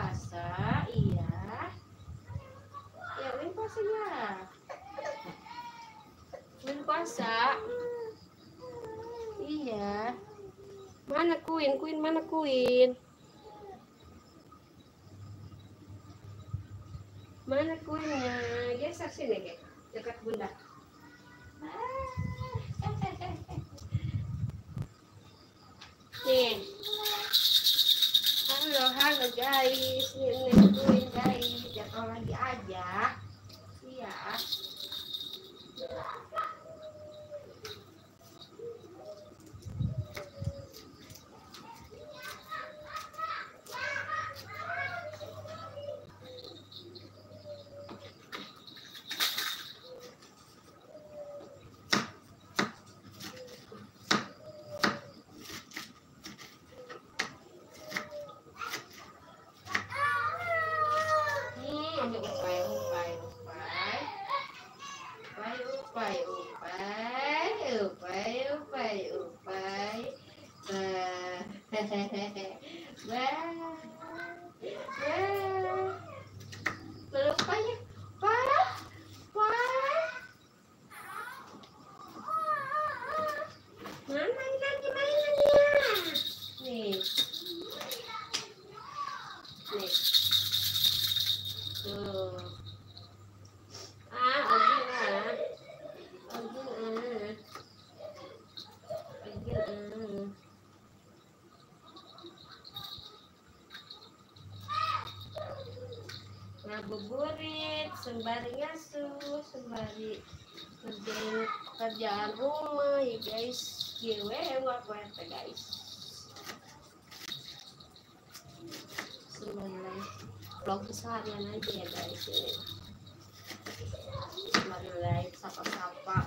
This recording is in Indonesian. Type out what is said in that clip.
puasa, iya. Ya, Win puasa ya. Win puasa. Iya. Mana Queen? Queen mana Queen? Mana Queennya? Geser sini, Ge. Dekat bunda. Nih. Halo guys. Ini Queen guys. Jatuh lagi aja. Iya. Ngabuburit, sembari ngasuh, sembari kerjaan rumah ya guys. Gue apa guys. Sembari vlog keseharian aja ya guys ini. Sembari live sapa-sapa.